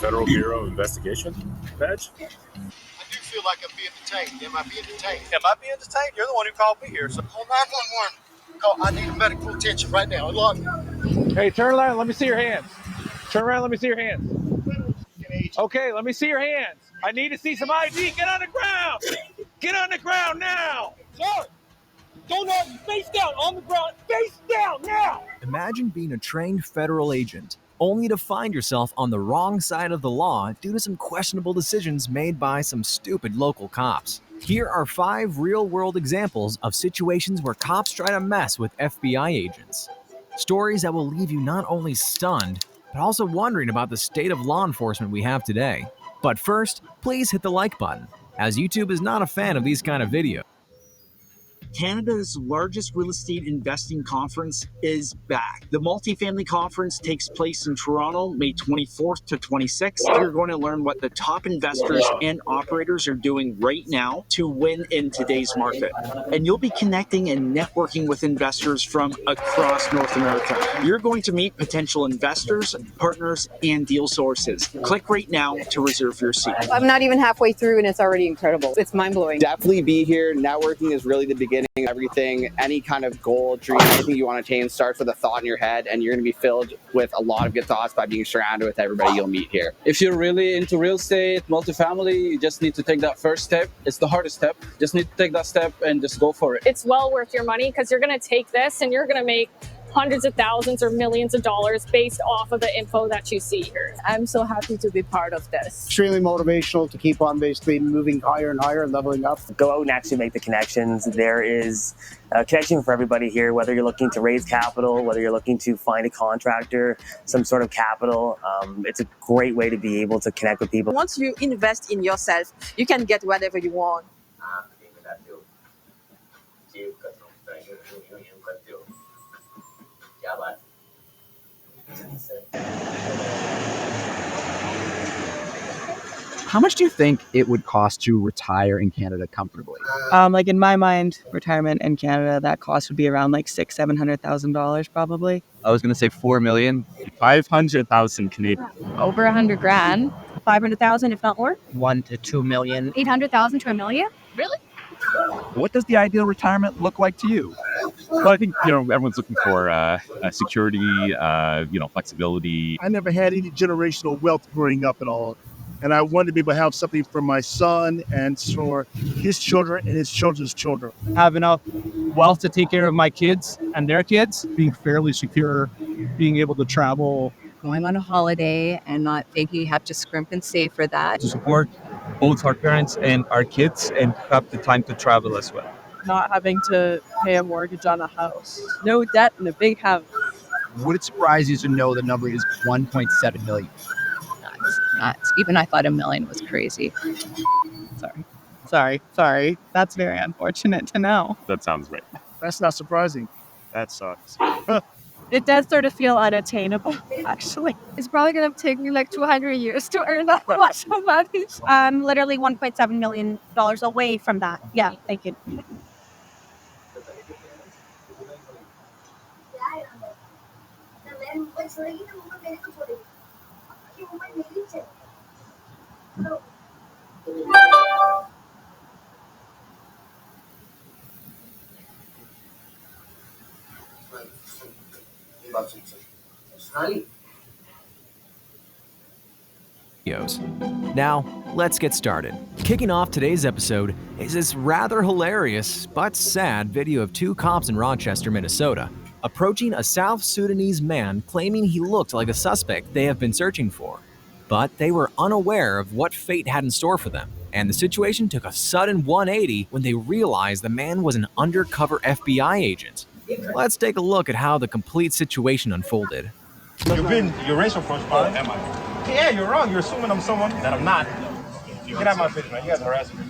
Federal Bureau of Investigation badge? I do feel like I'm being detained. Am I being detained? Am I being detained? You're the one who called me here. So Call 911. Call. I need medical attention right now. Unlock it. Hey, turn around. Let me see your hands. Turn around. Let me see your hands. Okay, let me see your hands. I need to see some ID. Get on the ground. Get on the ground now. Sir, don't argue. Face down on the ground. Face down now. Imagine being a trained federal agent, only to find yourself on the wrong side of the law due to some questionable decisions made by some stupid local cops. Here are 5 real-world examples of situations where cops try to mess with FBI agents. Stories that will leave you not only stunned, but also wondering about the state of law enforcement we have today. But first, please hit the like button, as YouTube is not a fan of these kind of videos. Canada's largest real estate investing conference is back. The multifamily conference takes place in Toronto, May 24th to 26th. You're going to learn what the top investors and operators are doing right now to win in today's market. And you'll be connecting and networking with investors from across North America. You're going to meet potential investors, partners, and deal sources. Click right now to reserve your seat. I'm not even halfway through and it's already incredible. It's mind-blowing. Definitely be here. Networking is really the beginning of everything. Any kind of goal, dream, anything you want to attain starts with a thought in your head, and you're going to be filled with a lot of good thoughts by being surrounded with everybody you'll meet here. If you're really into real estate, multifamily, you just need to take that first step. It's the hardest step. Just need to take that step and just go for it. It's well worth your money because you're going to take this and you're going to make hundreds of thousands or millions of dollars based off of the info that you see here. I'm so happy to be part of this. Extremely motivational to keep on basically moving higher and higher and leveling up. Go out and actually make the connections. There is a connection for everybody here, whether you're looking to raise capital, whether you're looking to find a contractor, some sort of capital. It's a great way to be able to connect with people. Once you invest in yourself, you can get whatever you want. How much do you think it would cost to retire in Canada comfortably? Like in my mind, retirement in Canada, that cost would be around like $600,000-$700,000 probably. I was going to say 4 million. 500,000 Canadian. Over 100 grand. 500,000 if not more. 1 to 2 million. 800,000 to $1 million. Really? What does the ideal retirement look like to you? Well, I think, everyone's looking for security, flexibility. I never had any generational wealth growing up at all. And I wanted to be able to have something for my son and for his children and his children's children. Have enough wealth to take care of my kids and their kids. Being fairly secure, being able to travel. Going on a holiday and not thinking you have to scrimp and save for that. To support both our parents and our kids and have the time to travel as well. Not having to pay a mortgage on a house. No debt and a big house. Would it surprise you to know the number is 1.7 million? Nuts. Even I thought $1 million was crazy. Sorry. That's very unfortunate to know. That sounds right. That's not surprising. That sucks. It does sort of feel unattainable, actually. It's probably going to take me like 200 years to earn that much money. I'm literally $1.7 million away from that. Yeah, thank you. Now, let's get started. Kicking off today's episode is this rather hilarious but sad video of 2 cops in Rochester, Minnesota, approaching a South Sudanese man claiming he looked like a suspect they have been searching for. But they were unaware of what fate had in store for them, and the situation took a sudden 180 when they realized the man was an undercover FBI agent. Let's take a look at how the complete situation unfolded. You're racial profiling. Am I? Yeah, you're wrong. You're assuming I'm someone that I'm not. Get out of my face, man. You guys are harassing me.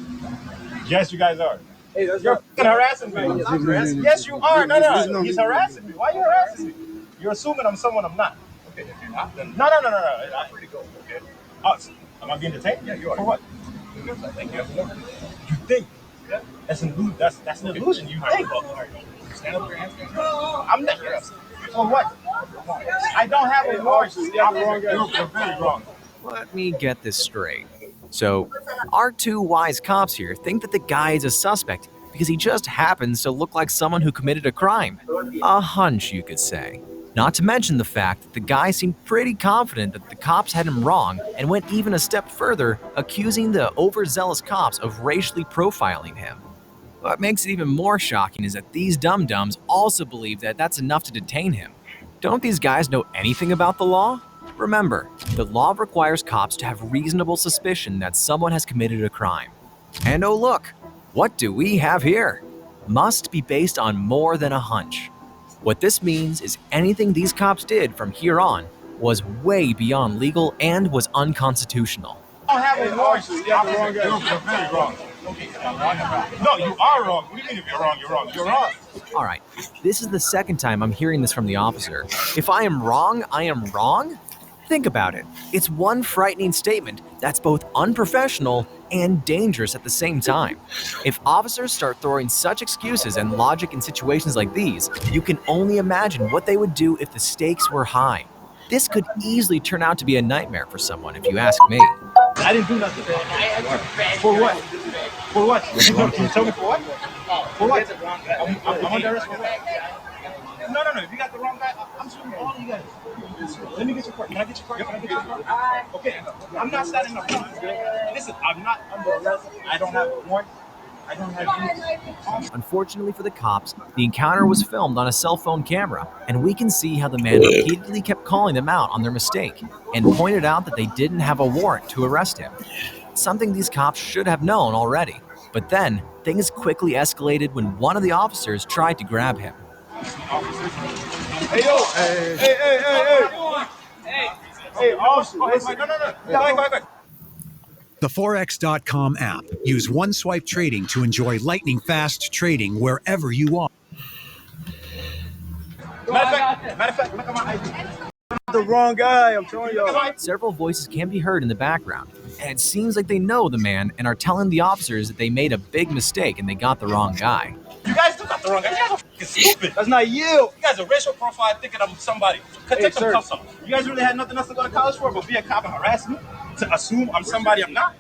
Yes, you guys are. Hey, you're harassing me. Yes, you are. No. He's harassing me. Why are you harassing me? You're assuming I'm someone I'm not. Okay, if you're not, then... No. I'm free to go. Okay. Am I being detained? Yeah, you are. For what? Thank you. You think? Yeah. That's an illusion. That's an illusion. You think. Stand up with your hands. I'm not. For what? I don't have a warrant. You're very wrong. Let me get this straight. So, our two wise cops here think that the guy is a suspect because he just happens to look like someone who committed a crime. A hunch, you could say. Not to mention the fact that the guy seemed pretty confident that the cops had him wrong and went even a step further, accusing the overzealous cops of racially profiling him. What makes it even more shocking is that these dum-dums also believe that that's enough to detain him. Don't these guys know anything about the law? Remember, the law requires cops to have reasonable suspicion that someone has committed a crime. And oh look, what do we have here? Must be based on more than a hunch. What this means is anything these cops did from here on was way beyond legal and was unconstitutional. I don't have a warrant. You're very wrong. No, you are wrong. What do you mean if you're wrong? You're wrong. You're wrong. All right, this is the second time I'm hearing this from the officer. If I am wrong, I am wrong? Think about it. It's one frightening statement that's both unprofessional and dangerous at the same time. If officers start throwing such excuses and logic in situations like these, you can only imagine what they would do if the stakes were high. This could easily turn out to be a nightmare for someone, if you ask me. I didn't do nothing. For what? For what? Can you tell me for what? For what? I'm under arrest for what? No. If you got the wrong guy, I'm suing all of you guys. Let me get your card. Can I get your card? Can I get your card? Okay. I'm not standing up. Listen, I'm not under arrest. I don't have a warrant. I don't have any. Unfortunately for the cops, the encounter was filmed on a cell phone camera, and we can see how the man repeatedly kept calling them out on their mistake and pointed out that they didn't have a warrant to arrest him. Something these cops should have known already. But then, things quickly escalated when one of the officers tried to grab him. Hey, yo! Hey, officer! No. Go ahead. The Forex.com app. Use one-swipe trading to enjoy lightning-fast trading wherever you are. Matter of fact, look at my ID. The wrong guy, I'm telling you. Several voices can be heard in the background, and it seems like they know the man and are telling the officers that they made a big mistake and they got the wrong guy. You guys still got the wrong guy. You guys are fucking stupid. That's not you. You guys are racial profile thinking I'm somebody. Take some cuffs off. You guys really had nothing else to go to college for but be a cop and harass me? To assume I'm somebody I'm not?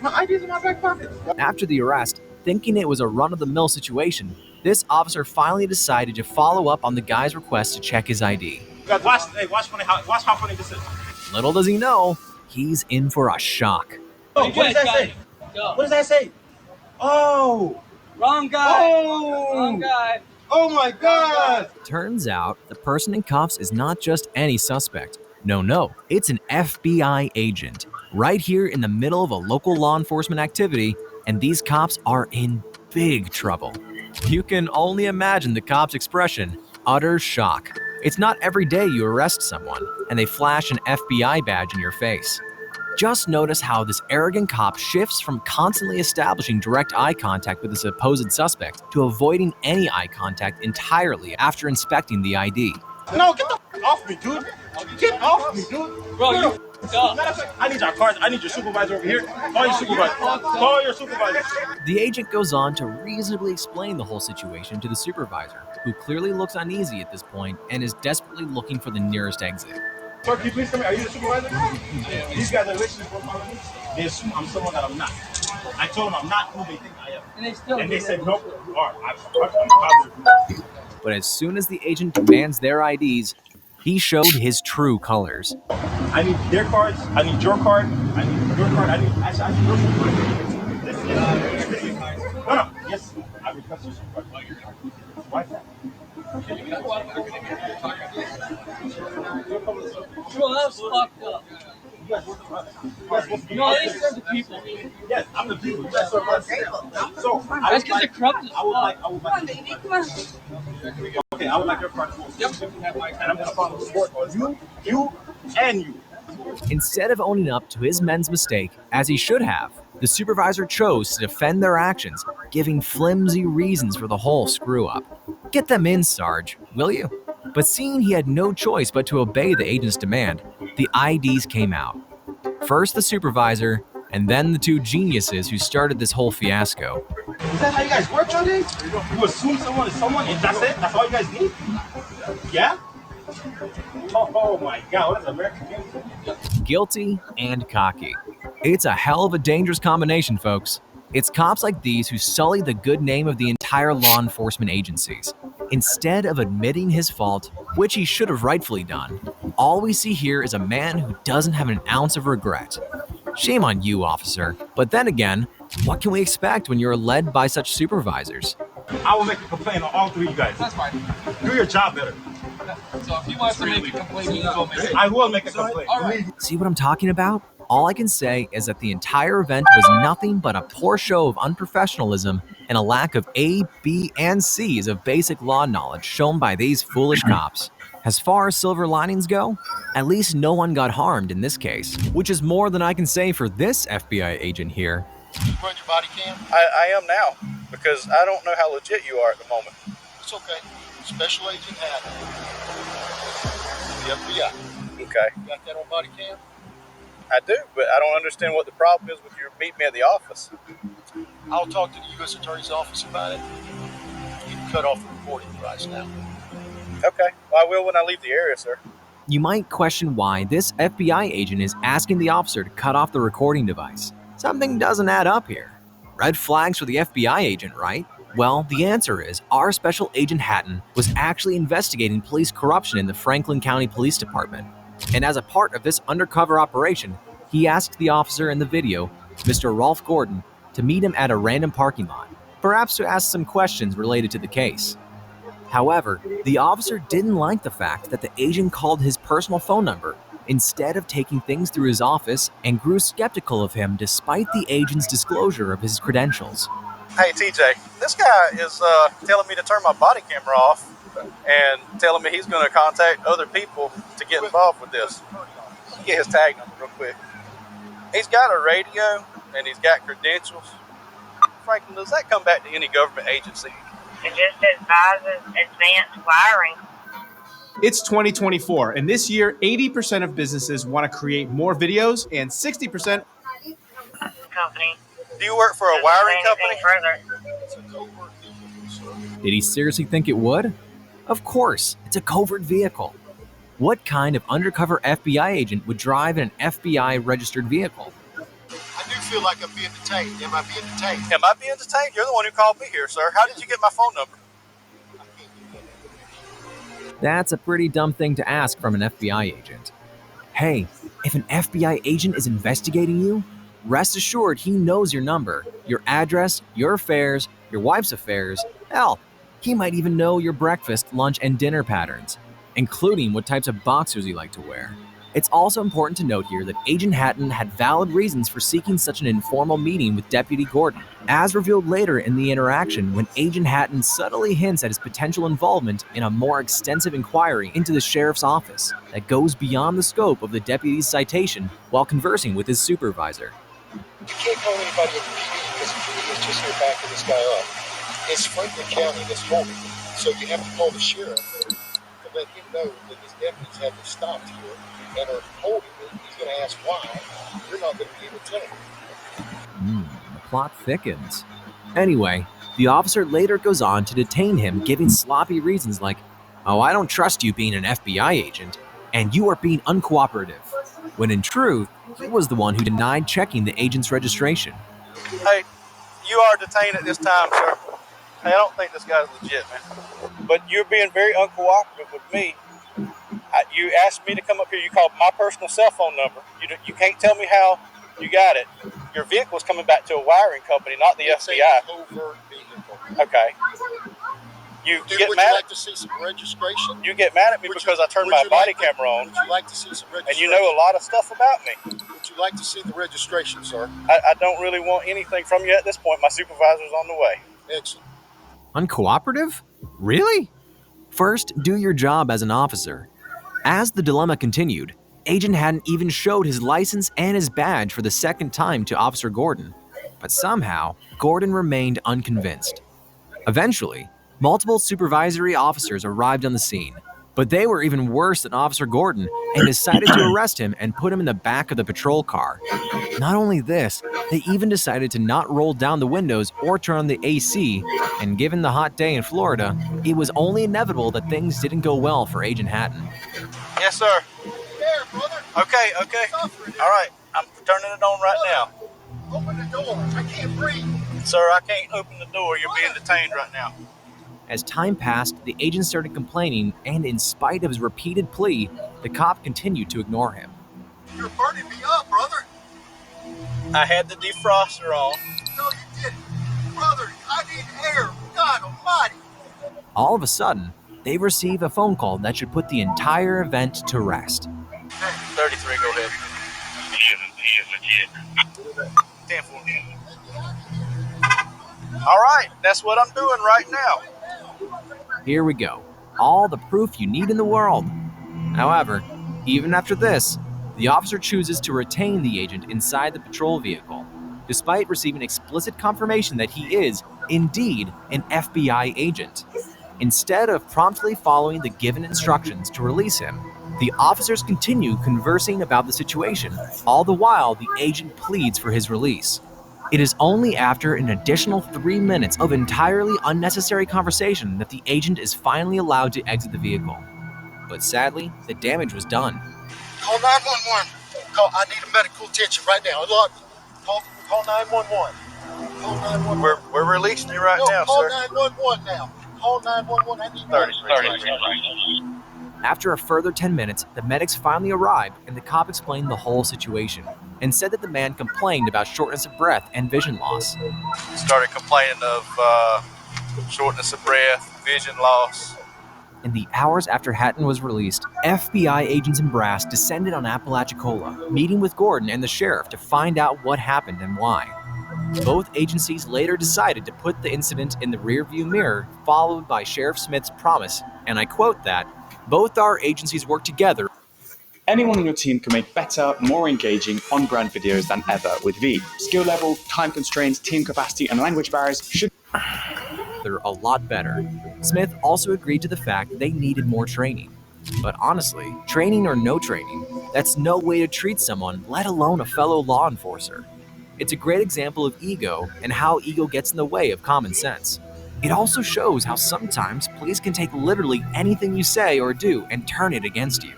My ID's in my back pocket. After the arrest, thinking it was a run-of-the-mill situation, this officer finally decided to follow up on the guy's request to check his ID. Watch how funny this is. Little does he know, he's in for a shock. Oh, what does that say? What does that say? Oh! Wrong guy! Oh! Wrong guy! Oh my God! Turns out, the person in cuffs is not just any suspect. No, it's an FBI agent, right here in the middle of a local law enforcement activity, and these cops are in big trouble. You can only imagine the cop's expression, utter shock. It's not every day you arrest someone, and they flash an FBI badge in your face. Just notice how this arrogant cop shifts from constantly establishing direct eye contact with the supposed suspect to avoiding any eye contact entirely after inspecting the ID. No, get the f off me, dude. Get off me, dude. Bro, you matter of fact, I need your cards. I need your supervisor over here. Call your supervisor. Call your supervisor. The agent goes on to reasonably explain the whole situation to the supervisor, who clearly looks uneasy at this point and is desperately looking for the nearest exit. Sir, can you please come here? Are you the supervisor? These guys are racially profiling me. They assume I'm someone that I'm not. I told them I'm not who they think I am. And they said, nope, you are. I'm positive. But as soon as the agent demands their IDs, he showed his true colors. I need their cards. I need your card. I need your card. I need your card. No. Yes, I request your card. Why is that? Bro, that was fucked up. No, they serve the people. Yes, I'm the people. You guys serve us. So, that's because they're corrupt as fuck. Okay, I would like your card. Yep. And I'm going to follow the sport on you, and you. Instead of owning up to his men's mistake, as he should have, the supervisor chose to defend their actions, giving flimsy reasons for the whole screw-up. Get them in, Sarge, will you? But seeing he had no choice but to obey the agent's demand, the IDs came out. First the supervisor, and then the two geniuses who started this whole fiasco. Is that how you guys work nowadays? You assume someone is someone and that's it? That's all you guys need? Yeah? Oh my God, what is American? Guilty and cocky. It's a hell of a dangerous combination, folks. It's cops like these who sully the good name of the entire law enforcement agencies. Instead of admitting his fault, which he should have rightfully done, all we see here is a man who doesn't have an ounce of regret. Shame on you, officer. But then again, what can we expect when you're led by such supervisors? I will make a complaint on all three of you guys. That's fine. Do your job better. So if you want to make a complaint, you can go make it. I will make a complaint. All right. See what I'm talking about? All I can say is that the entire event was nothing but a poor show of unprofessionalism and a lack of A, B, and C's of basic law knowledge shown by these foolish cops. As far as silver linings go, at least no one got harmed in this case, which is more than I can say for this FBI agent here. You run your body cam? I am now, because I don't know how legit you are at the moment. It's okay. Special Agent Haddon. The FBI. Okay. You got that on body cam? I do, but I don't understand what the problem is with you meeting me at the office. I'll talk to the U.S. Attorney's Office about it. You can cut off the recording device now. Okay. Well, I will when I leave the area, sir. You might question why this FBI agent is asking the officer to cut off the recording device. Something doesn't add up here. Red flags for the FBI agent, right? Well, the answer is our Special Agent Hatton was actually investigating police corruption in the Franklin County Police Department. And as a part of this undercover operation, he asked the officer in the video, Mr. Rolf Gordon, to meet him at a random parking lot, perhaps to ask some questions related to the case. However, the officer didn't like the fact that the agent called his personal phone number instead of taking things through his office and grew skeptical of him despite the agent's disclosure of his credentials. Hey, TJ, this guy is telling me to turn my body camera off and telling me he's going to contact other people to get involved with this. Let me get his tag number real quick. He's got a radio and he's got credentials. Franklin, does that come back to any government agency? It just advises advanced wiring. It's 2024, and this year, 80% of businesses want to create more videos, and 60% Company. Do you work for a wiring company? Did he seriously think it would? Of course, it's a covert vehicle. What kind of undercover FBI agent would drive in an FBI-registered vehicle? I do feel like I'm being detained. Am I being detained? Am I being detained? You're the one who called me here, sir. How did you get my phone number? That's a pretty dumb thing to ask from an FBI agent. Hey, if an FBI agent is investigating you, rest assured he knows your number, your address, your affairs, your wife's affairs. Hell, he might even know your breakfast, lunch, and dinner patterns, including what types of boxers you like to wear. It's also important to note here that Agent Hatton had valid reasons for seeking such an informal meeting with Deputy Gordon, as revealed later in the interaction when Agent Hatton subtly hints at his potential involvement in a more extensive inquiry into the sheriff's office that goes beyond the scope of the deputy's citation while conversing with his supervisor. You can't call anybody in the PD because the PD is just here backing this guy up. It's Franklin County that's holding him. So you have to call the sheriff to let him know that his deputies have been stopped here and are holding him. He's going to ask why. You're not going to be able to tell him. The plot thickens. Anyway, the officer later goes on to detain him, giving sloppy reasons like, "Oh, I don't trust you being an FBI agent, and you are being uncooperative," when in truth, he was the one who denied checking the agent's registration. Hey, you are detained at this time, sir. Hey, I don't think this guy's legit, man. But you're being very uncooperative with me. You asked me to come up here. You called my personal cell phone number. You can't tell me how you got it. Your vehicle's coming back to a wiring company, not the FBI. It's a covert vehicle. Okay. You Would get you mad. like to see some registration? You get mad at me because I turned my body camera on. Would you like to see some registration? And you know a lot of stuff about me. Would you like to see the registration, sir? I don't really want anything from you at this point. My supervisor's on the way. Excellent. Uncooperative? Really? First, do your job as an officer. As the dilemma continued, Agent Hatton even showed his license and his badge for the second time to Officer Gordon. But somehow, Gordon remained unconvinced. Eventually, multiple supervisory officers arrived on the scene, But they were even worse than Officer Gordon and decided to arrest him and put him in the back of the patrol car. Not only this, they even decided to not roll down the windows or turn on the AC, and given the hot day in Florida, it was only inevitable that things didn't go well for Agent Hatton. Yes, sir. There, brother. Okay. All right. I'm turning it on right now. Open the door. I can't breathe. Sir, I can't open the door. You're being detained right now. As time passed, the agent started complaining, and in spite of his repeated plea, the cop continued to ignore him. You're burning me up, brother. I had the defroster on. No, you didn't. Brother, I need air. God almighty. All of a sudden, they receive a phone call that should put the entire event to rest. 33, go ahead. He is legit. 10-4. All right, that's what I'm doing right now. Here we go. All the proof you need in the world. However, even after this, the officer chooses to retain the agent inside the patrol vehicle, despite receiving explicit confirmation that he is, indeed, an FBI agent. Instead of promptly following the given instructions to release him, the officers continue conversing about the situation, all the while the agent pleads for his release. It is only after an additional 3 minutes of entirely unnecessary conversation that the agent is finally allowed to exit the vehicle. But sadly, the damage was done. Call 911. I need a medical attention right now. Look, call 911. Call 911. We're releasing you right now, call sir. Call 911 now. Call 911. I need 30. After a further 10 minutes, the medics finally arrived and the cop explained the whole situation and said that the man complained about shortness of breath and vision loss. Started complaining of shortness of breath, vision loss. In the hours after Hatton was released, FBI agents in brass descended on Apalachicola, meeting with Gordon and the sheriff to find out what happened and why. Both agencies later decided to put the incident in the rearview mirror, followed by Sheriff Smith's promise, and I quote that, "Both our agencies work together." Anyone on your team can make better, more engaging, on-brand videos than ever with V. Skill level, time constraints, team capacity, and language barriers should They're a lot better. Smith also agreed to the fact they needed more training. But honestly, training or no training, that's no way to treat someone, let alone a fellow law enforcer. It's a great example of ego and how ego gets in the way of common sense. It also shows how sometimes police can take literally anything you say or do and turn it against you.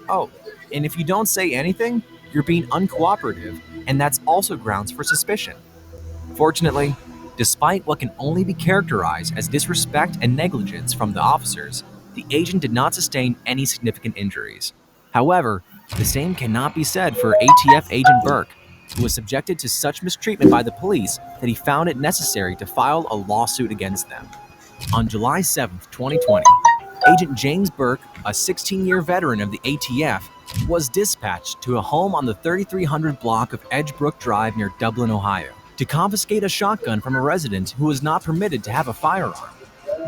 Oh, and if you don't say anything, you're being uncooperative, and that's also grounds for suspicion. Fortunately, despite what can only be characterized as disrespect and negligence from the officers, the agent did not sustain any significant injuries. However, the same cannot be said for ATF agent Burke, who was subjected to such mistreatment by the police that he found it necessary to file a lawsuit against them. On July 7, 2020, Agent James Burke, a 16-year veteran of the ATF, was dispatched to a home on the 3300 block of Edgebrook Drive near Dublin, Ohio, to confiscate a shotgun from a resident who was not permitted to have a firearm.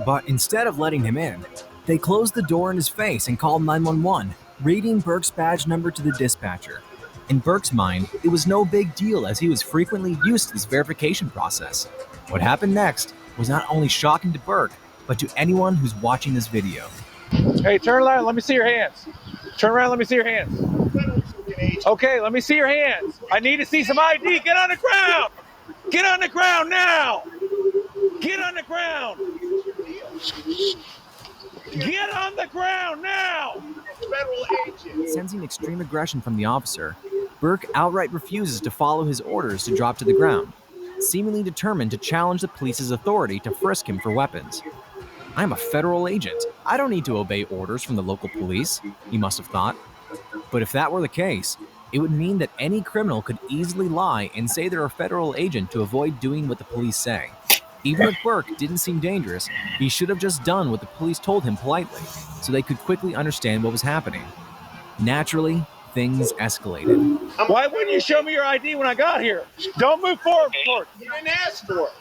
But instead of letting him in, they closed the door in his face and called 911, reading Burke's badge number to the dispatcher. In Burke's mind, it was no big deal as he was frequently used to this verification process. What happened next was not only shocking to Burke, but to anyone who's watching this video. Hey, turn around. Let me see your hands. Turn around. Let me see your hands. Okay, let me see your hands. I need to see some ID. Get on the ground. Get on the ground now. Get on the ground. Get on the ground now. Federal agent. Sensing extreme aggression from the officer, Burke outright refuses to follow his orders to drop to the ground, seemingly determined to challenge the police's authority to frisk him for weapons. "I'm a federal agent. I don't need to obey orders from the local police," he must have thought. But if that were the case, it would mean that any criminal could easily lie and say they're a federal agent to avoid doing what the police say. Even if Burke didn't seem dangerous, he should have just done what the police told him politely, so they could quickly understand what was happening. Naturally, things escalated. Why wouldn't you show me your ID when I got here? Don't move forward. You didn't ask for it.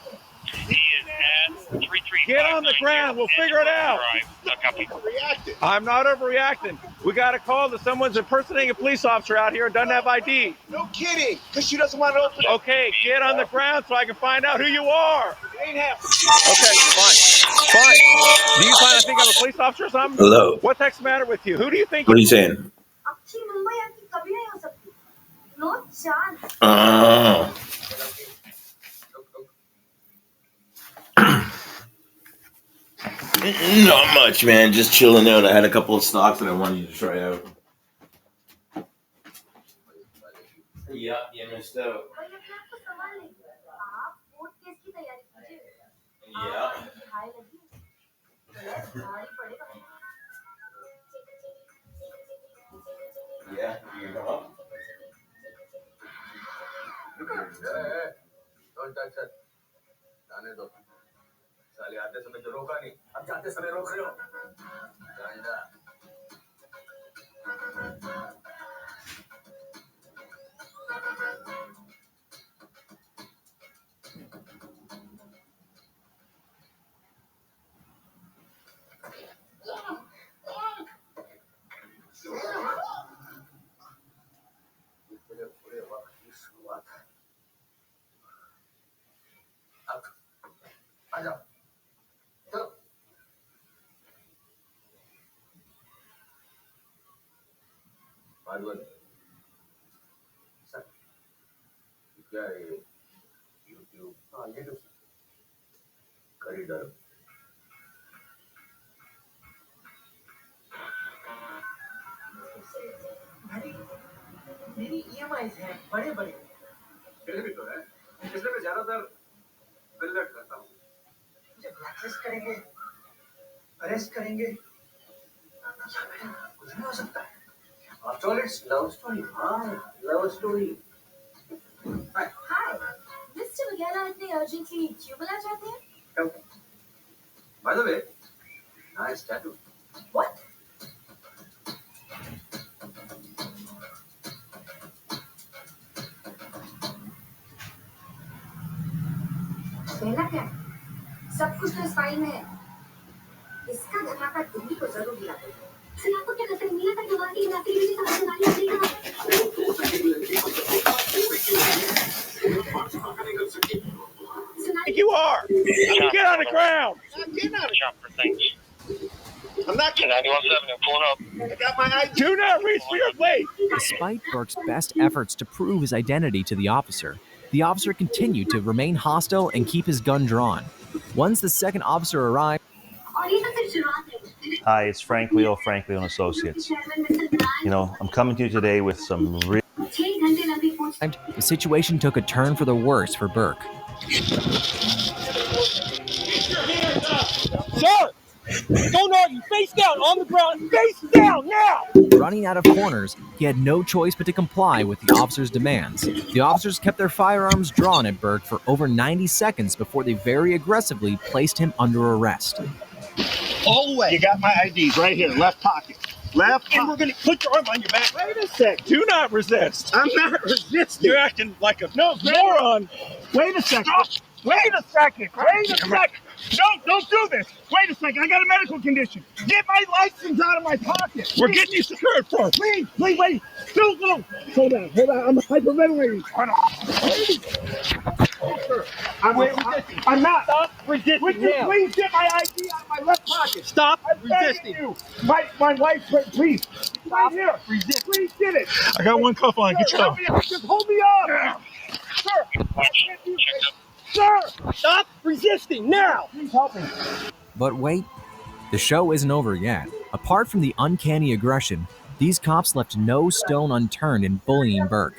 Get on the ground. We'll figure it out. I'm not overreacting. We got a call that someone's impersonating a police officer out here and doesn't have ID. No kidding, because she doesn't want to open it. Okay, get on the ground so I can find out who you are. Ain't happening. Okay, fine. Fine. Do you plan to think I'm a police officer or something? Hello. What the heck's the matter with you? Who do you think? What are you saying? Oh. Not much, man. Just chilling out. I had a couple of stocks that I wanted to try out. Yeah, you missed out. Yeah. Yeah, you know. Don't touch it. जाने दो. साले आते समय तो रोका नहीं. अब जाते समय रोक रहे हो. गांजा. पूरे वक्त की शुरुआत है. अब आ जाओ. चलो. मालूम. सर. क्या है? YouTube. हाँ, YouTube. खरीदार. मेरी EMIs हैं बड़े बड़े. मेरे भी तो है. इसलिए मैं ज्यादातर बिल रेट करता हूँ. मुझे ब्लैकलिस्ट करेंगे, अरेस्ट करेंगे. कुछ नहीं हो सकता है. After all, it's love story. हाँ, love story. Hi. Hi. Mr. Vagela, इतने urgently क्यों बुला चाहते हैं? Come. By the way, nice tattoo. What? कहना क्या? सब कुछ तो इस फाइल में है. इसका धमाका दिल्ली को जरूर दिला दो. सर आपको क्या लगता है मीना का जवाब की नौकरी में समझदारी नहीं है? You are. Get on the ground. I'm not kidding. 91.7 and pulling up. I got my ID. Do not reach for your plate. Despite Burke's best efforts to prove his identity to the officer continued to remain hostile and keep his gun drawn. Once the second officer arrived, Hi, it's Frank Leo, Frank Leo and Associates. You know, I'm coming to you today with some real... the situation took a turn for the worse for Burke. Sir! Don't argue. Face down on the ground. Face down now! Running out of corners, he had no choice but to comply with the officer's demands. The officers kept their firearms drawn at Burke for over 90 seconds before they very aggressively placed him under arrest. All the way. You got my IDs right here, left pocket. Left pocket. And we're going to put your arm on your back. Wait a sec. Do not resist. I'm not resisting. You're acting like a moron. Wait a second. Stop. Wait a second. Wait a second. No, don't do this. Wait a second. I got a medical condition. Get my license out of my pocket. We're getting you secured first. Please, wait. No. Hold on. I'm hyperventilating. Hold on. I'm not. Stop resisting. Would you please get my ID out of my left pocket? Stop I'm resisting. You. My wife, please. Right here. Resist. Please get it. I got one cuff on. Get your Just hold me up. Sir, I can't do this. Sir, stop resisting now. Please help me. But wait, the show isn't over yet. Apart from the uncanny aggression, these cops left no stone unturned in bullying Burke.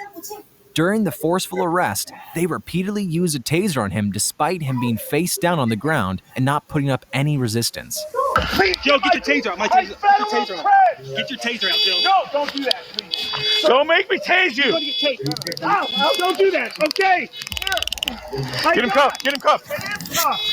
During the forceful arrest, they repeatedly used a taser on him despite him being face down on the ground and not putting up any resistance. Please, Joe, get your taser out. My taser. Get your taser out. Get your taser out, Joe. No, don't do that, please. Sir, don't make me tase you. Ow, don't do that. Okay. Get him cuffed. Get him cuffed.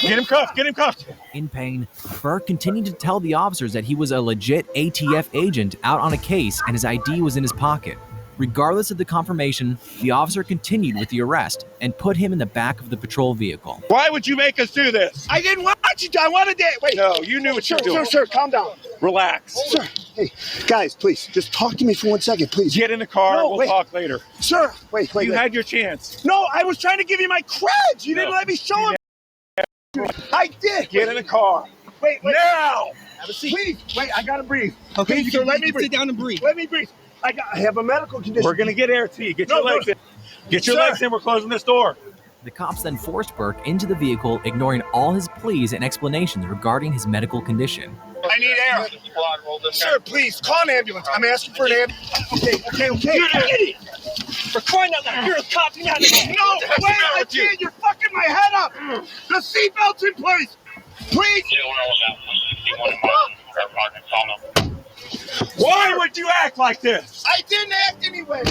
Get him cuffed. Get him cuffed. In pain, Burke continued to tell the officers that he was a legit ATF agent out on a case and his ID was in his pocket. Regardless of the confirmation, the officer continued with the arrest and put him in the back of the patrol vehicle. Why would you make us do this? I didn't want you to. I wanted to. Wait. No, you knew what you were doing. Sir, calm down. Relax. Sir, hey, guys, please, just talk to me for 1 second, please. Get in the car. No, we'll talk later. Sir, wait. You had your chance. No, I was trying to give you my creds. You didn't let me show him. I did. Get in the car. Wait. Now! Have a seat. Please, wait, I gotta breathe. Okay, Please, you sir, can- let you me can breathe. sit down and breathe. Let me breathe. I have a medical condition. We're gonna get air to you. Get your No, legs in. Get your Sir. legs in. We're closing this door. The cops then forced Burke into the vehicle, ignoring all his pleas and explanations regarding his medical condition. I need air. Sir, please, call an ambulance. I'm asking for an ambulance. Okay. You're an idiot. For crying out loud, you're a cop. You're not an idiot. No, What the heck's wait, the matter I with you? can't. You're fucking my head up. The seatbelt's in place. Please. Why would you act like this? I didn't act anyway.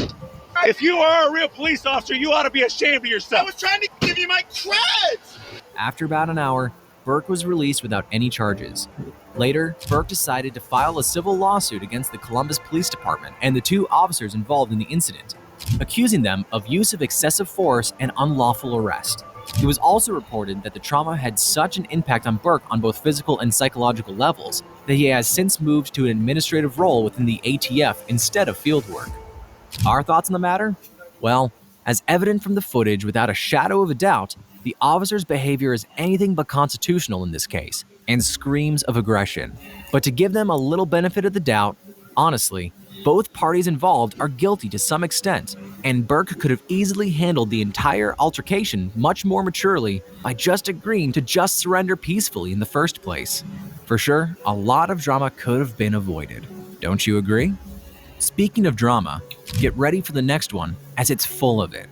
If you are a real police officer, you ought to be ashamed of I yourself. was trying to give you my creds. After about an hour, Burke was released without any charges. Later, Burke decided to file a civil lawsuit against the Columbus Police Department and the 2 officers involved in the incident, accusing them of use of excessive force and unlawful arrest. It was also reported that the trauma had such an impact on Burke on both physical and psychological levels that he has since moved to an administrative role within the ATF instead of field work. Our thoughts on the matter? Well, as evident from the footage without a shadow of a doubt, the officer's behavior is anything but constitutional in this case and screams of aggression. But to give them a little benefit of the doubt, honestly, both parties involved are guilty to some extent, and Burke could have easily handled the entire altercation much more maturely by just agreeing to just surrender peacefully in the first place. For sure, a lot of drama could have been avoided. Don't you agree? Speaking of drama, get ready for the next one, as it's full of it.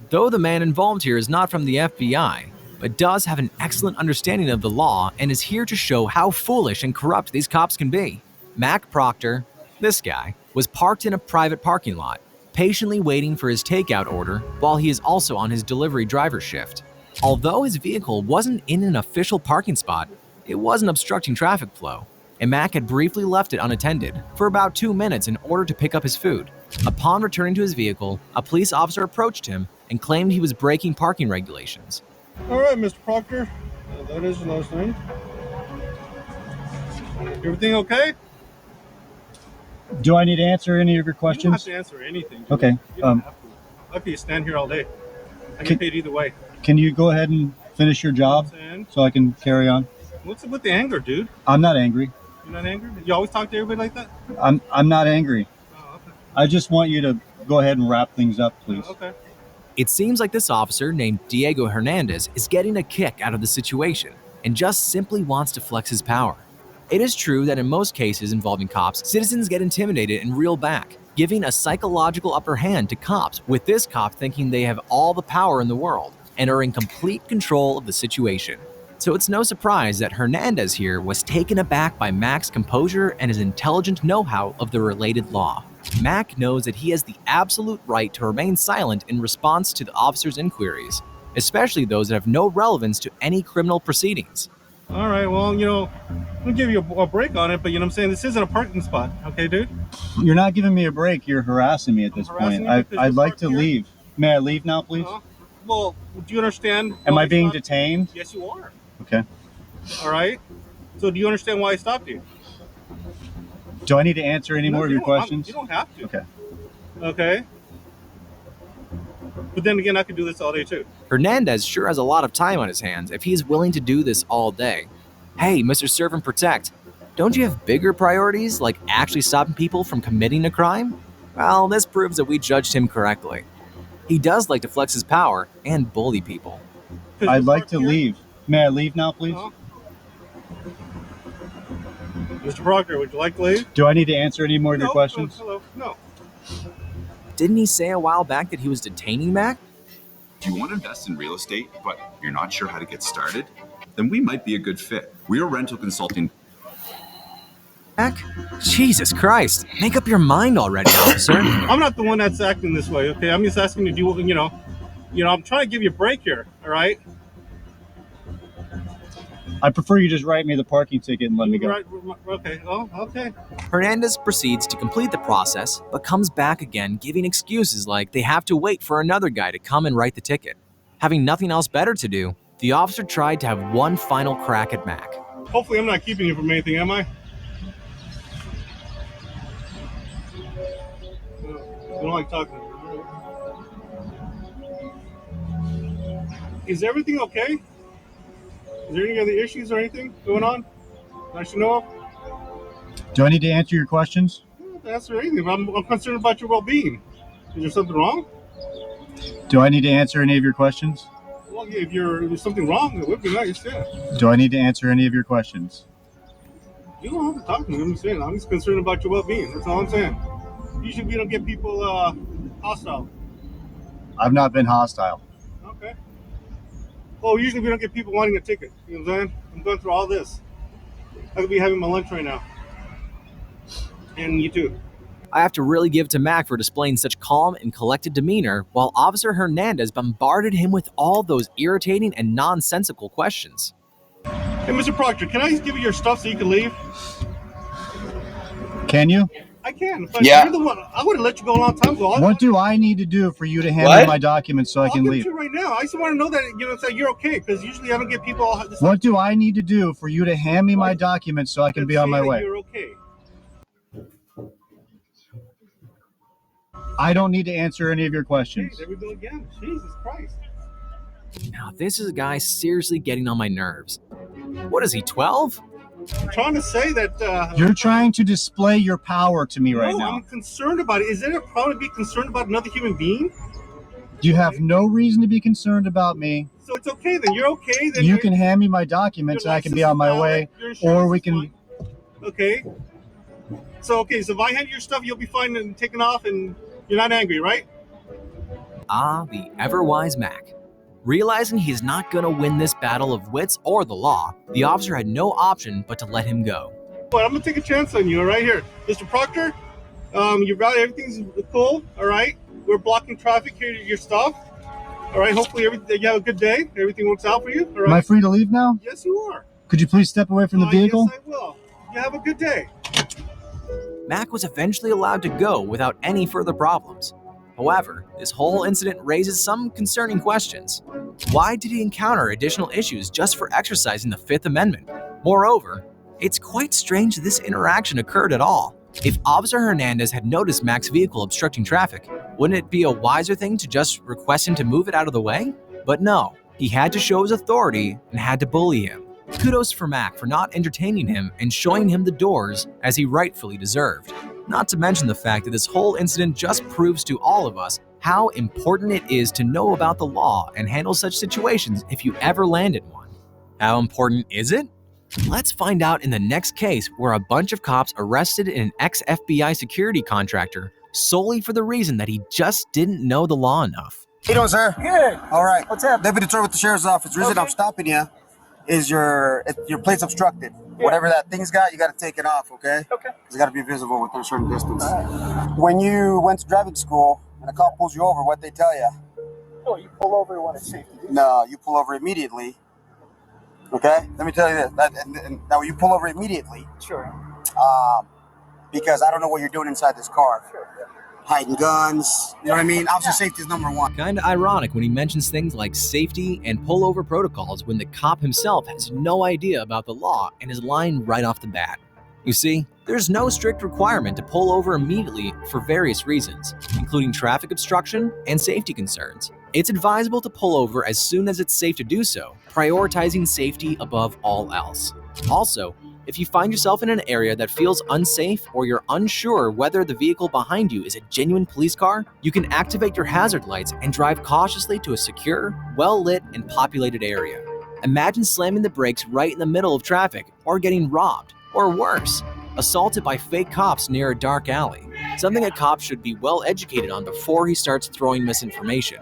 Though the man involved here is not from the FBI, but does have an excellent understanding of the law and is here to show how foolish and corrupt these cops can be. Mac Proctor, this guy, was parked in a private parking lot, patiently waiting for his takeout order while he is also on his delivery driver shift. Although his vehicle wasn't in an official parking spot, it wasn't obstructing traffic flow, and Mac had briefly left it unattended for about 2 minutes in order to pick up his food. Upon returning to his vehicle, a police officer approached him and claimed he was breaking parking regulations. All right, Mr. Proctor. That is your last name. Everything okay? Do I need to answer any of your You don't questions? have to answer anything. Dude. Okay. You don't have to. Okay, you stand here all day. I get paid either way. Can you go ahead and finish your job so I can carry on? What's with the anger, dude? I'm not angry. You're not angry? You always talk to everybody like that? I'm not angry. Oh, okay. I just want you to go ahead and wrap things up, please. Oh, okay. It seems like this officer named Diego Hernandez is getting a kick out of the situation and just simply wants to flex his power. It is true that in most cases involving cops, citizens get intimidated and reel back, giving a psychological upper hand to cops, with this cop thinking they have all the power in the world and are in complete control of the situation. So it's no surprise that Hernandez here was taken aback by Mac's composure and his intelligent know-how of the related law. Mac knows that he has the absolute right to remain silent in response to the officer's inquiries, especially those that have no relevance to any criminal proceedings. All right, well, you know, I'm going to give you a break on it, but you know what I'm saying? This isn't a parking spot, okay, dude? You're not giving me a break. You're harassing me at this point. I'd like to leave. May I leave now, please? Well, do you understand? Am I being detained? Yes, you are. Okay. All right. So do you understand why I stopped you? Do I need to answer any more of your questions? You don't have to. Okay. Okay. But then again, I could do this all day too. Hernandez sure has a lot of time on his hands if he's willing to do this all day. Hey, Mr. Serve and Protect, don't you have bigger priorities like actually stopping people from committing a crime? Well, this proves that we judged him correctly. He does like to flex his power and bully people. I'd like to leave. May I leave now, please? Mr. Proctor, would you like to leave? Do I need to answer any more of your questions? Hello. No. Didn't he say a while back that he was detaining Mac? Do you want to invest in real estate, but you're not sure how to get started? Then we might be a good fit. We're rental consulting. Mac? Jesus Christ. Make up your mind already, officer. I'm not the one that's acting this way, okay? I'm just asking you to do, you know, I'm trying to give you a break here, all right? I prefer you just write me the parking ticket and let me go. Right, okay. Oh, okay. Hernandez proceeds to complete the process, but comes back again giving excuses like they have to wait for another guy to come and write the ticket. Having nothing else better to do, the officer tried to have one final crack at Mac. Hopefully I'm not keeping you from anything, am I? I don't like talking. Is everything okay? Is there any other issues or anything going on? I should know. Do I need to answer your questions? I don't have to answer anything. I'm concerned about your well-being. Is there something wrong? Do I need to answer any of your questions? Well, yeah, if there's something wrong, it would be nice, yeah. Do I need to answer any of your questions? You don't have to talk to me. I'm just saying. I'm just concerned about your well-being. That's all I'm saying. Usually we don't get people hostile. I've not been hostile. Okay. Well, usually we don't get people wanting a ticket. You know what I'm saying? I'm going through all this. I could be having my lunch right now. And you too. I have to really give to Mac for displaying such calm and collected demeanor while Officer Hernandez bombarded him with all those irritating and nonsensical questions. Hey, Mr. Proctor, can I give you your stuff so you can leave? Can you? I can. But Yeah. You're the one. I would have let you go a long time ago. What do I need to do for you to hand me my documents so I can I'll leave? give it to you right now. I just want to know that you're okay, because usually I don't get people. What do I need to do for you to hand me my documents so I can be on my way? You're okay. I don't need to answer any of your questions. There we go again. Jesus Christ. Now, this is a guy seriously getting on my nerves. What is he, 12? I'm trying to say that. You're trying to display your power to me right No, now. I'm concerned about it. Is there a problem to be concerned about another human being? You have no reason to be concerned about me. So it's okay then. You're okay then. You can hand me my documents and I can be on my way, or we can. Okay. So if I hand you your stuff, you'll be fine and taken off, and you're not angry, right? Ah, the ever-wise Mac. Realizing he is not going to win this battle of wits or the law, the officer had no option but to let him go. But I'm gonna take a chance on you, right here, Mr. Proctor. You got everything's cool, all right. We're blocking traffic here to your stuff, all right. Hopefully, you have a good day. Everything works out for you, all right. Am I free to leave now? Yes, you are. Could you please step away from the vehicle? Yes, I will. You have a good day. Mac was eventually allowed to go without any further problems. However, this whole incident raises some concerning questions. Why did he encounter additional issues just for exercising the Fifth Amendment? Moreover, it's quite strange that this interaction occurred at all. If Officer Hernandez had noticed Mac's vehicle obstructing traffic, wouldn't it be a wiser thing to just request him to move it out of the way? But no, he had to show his authority and had to bully him. Kudos for Mac for not entertaining him and showing him the doors as he rightfully deserved. Not to mention the fact that this whole incident just proves to all of us how important it is to know about the law and handle such situations if you ever land in one. How important is it? Let's find out in the next case where a bunch of cops arrested an ex-FBI security contractor solely for the reason that he just didn't know the law enough. How you doing, sir? Good. All right. What's up? Deputy Troy with the Sheriff's Office. The reason I'm stopping you is your plate's obstructed. Yeah. Whatever that thing's got, you got to take it off, okay? Okay. It's got to be visible within a certain distance. When you went to driving school and a cop pulls you over, what'd they tell you? Oh, you pull over when it's safe to do so. No, you pull over immediately. Okay? Let me tell you this. Now, you pull over immediately. Sure. Because I don't know what you're doing inside this car. Sure. Yeah. Hiding guns. You know what I mean? Officer safety is number one. Kinda ironic when he mentions things like safety and pullover protocols when the cop himself has no idea about the law and is lying right off the bat. You see, there's no strict requirement to pull over immediately for various reasons, including traffic obstruction and safety concerns. It's advisable to pull over as soon as it's safe to do so, prioritizing safety above all else. Also, if you find yourself in an area that feels unsafe or you're unsure whether the vehicle behind you is a genuine police car, you can activate your hazard lights and drive cautiously to a secure, well-lit, and populated area. Imagine slamming the brakes right in the middle of traffic, or getting robbed, or worse, assaulted by fake cops near a dark alley, something a cop should be well educated on before he starts throwing misinformation.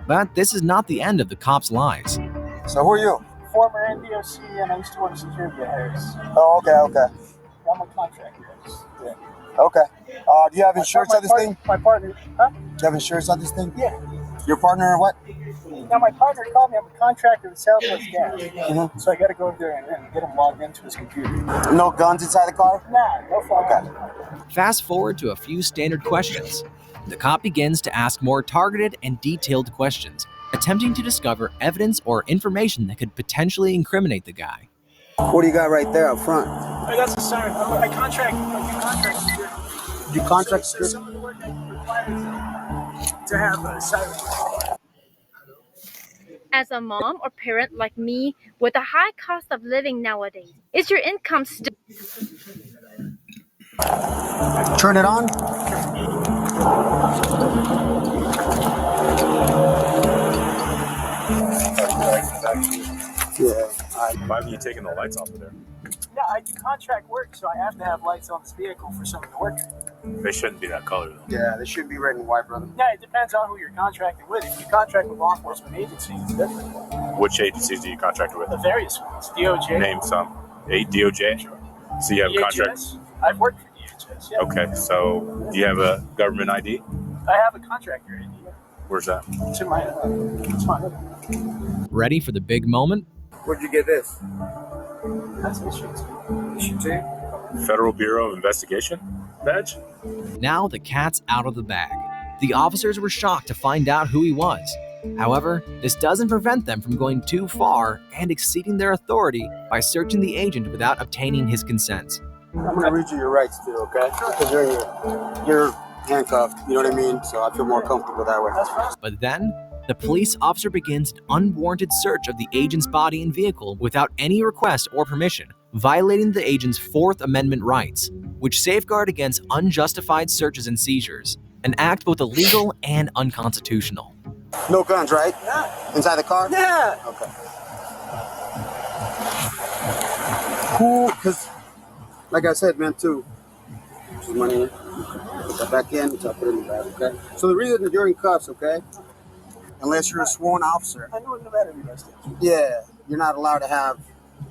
But this is not the end of the cop's lies. So who are you? Former NDOC, and I used to work security at Harris. Oh, okay. I'm a contractor. Yeah. Okay. Do you have insurance on this thing? My partner, huh? Do you have insurance on this thing? Yeah. Your partner or what? Now, my partner called me. I'm a contractor with Southwest Gas. So I got to go there and get him logged into his computer. No guns inside the car? Nah, no phone. Fast forward to a few standard questions. The cop begins to ask more targeted and detailed questions, attempting to discover evidence or information that could potentially incriminate the guy. What do you got right there up front? That's a siren. I do contract security. You contract security? Some of the work I require to have a siren. As a mom or parent like me, with the high cost of living nowadays, is your income still? Turn it on. Yeah. Why have you taken the lights off of there? Yeah, I do contract work, so I have to have lights on this vehicle for someone to work in. They shouldn't be that color, though. Yeah, they should be red and white, brother. Yeah, it depends on who you're contracting with. If you contract with law enforcement agencies, it's different. Which agencies do you contract with? The various ones. DOJ. Name some. DOJ? Sure. So you have a contract? DHS. I've worked for DHS, yeah. Okay, so do you have a government ID? I have a contractor ID. Where's that? It's in my it's mine. Ready for the big moment? Where'd you get this? That's an issue. Federal Bureau of Investigation badge? Now the cat's out of the bag. The officers were shocked to find out who he was. However, this doesn't prevent them from going too far and exceeding their authority by searching the agent without obtaining his consent. I'm gonna read you your rights too, okay? Because you're handcuffed, you know what I mean? So I feel more comfortable that way. But then, the police officer begins an unwarranted search of the agent's body and vehicle without any request or permission, violating the agent's Fourth Amendment rights, which safeguard against unjustified searches and seizures, an act both illegal and unconstitutional. No guns, right? Yeah. Inside the car? Yeah. Okay. Cool, because like I said, man, too, there's money in it. Put that back in, so I put it in the bag, okay? So the reason that you're in cuffs, okay? Unless you're a sworn officer. I know in Nevada you guys do. Yeah, you're not allowed to have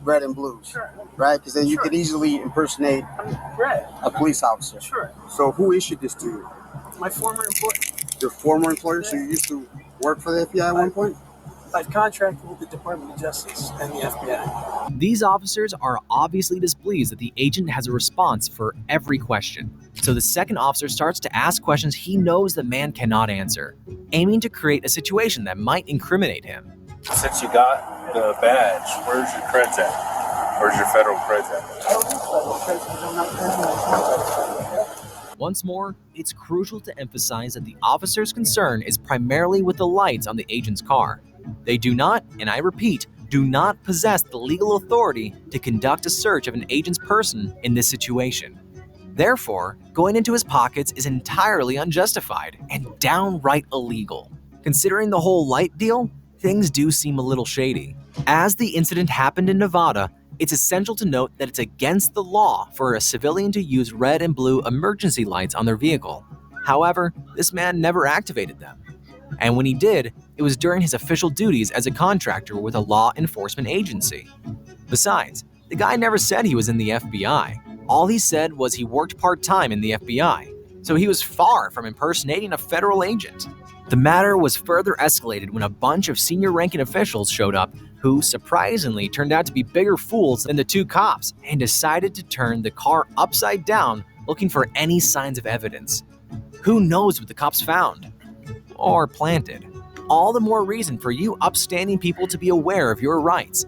red and blues. Sure. Right? Because then you could easily impersonate a police officer. Sure. So who issued this to you? My former employer. Your former employer? So you used to work for the FBI at one point? I've contracted with the Department of Justice and the FBI. These officers are obviously displeased that the agent has a response for every question. So the second officer starts to ask questions he knows the man cannot answer, aiming to create a situation that might incriminate him. Since you got the badge, where's your creds at? Where's your federal creds at? I don't need federal creds because I'm not criminal. Once more, it's crucial to emphasize that the officer's concern is primarily with the lights on the agent's car. They do not, and I repeat, do not possess the legal authority to conduct a search of an agent's person in this situation. Therefore, going into his pockets is entirely unjustified and downright illegal. Considering the whole light deal, things do seem a little shady. As the incident happened in Nevada, it's essential to note that it's against the law for a civilian to use red and blue emergency lights on their vehicle. However, this man never activated them. And when he did, it was during his official duties as a contractor with a law enforcement agency. Besides, the guy never said he was in the FBI. All he said was he worked part-time in the FBI, so he was far from impersonating a federal agent. The matter was further escalated when a bunch of senior-ranking officials showed up who, surprisingly, turned out to be bigger fools than the two cops and decided to turn the car upside down looking for any signs of evidence. Who knows what the cops found? Or planted. All the more reason for you upstanding people to be aware of your rights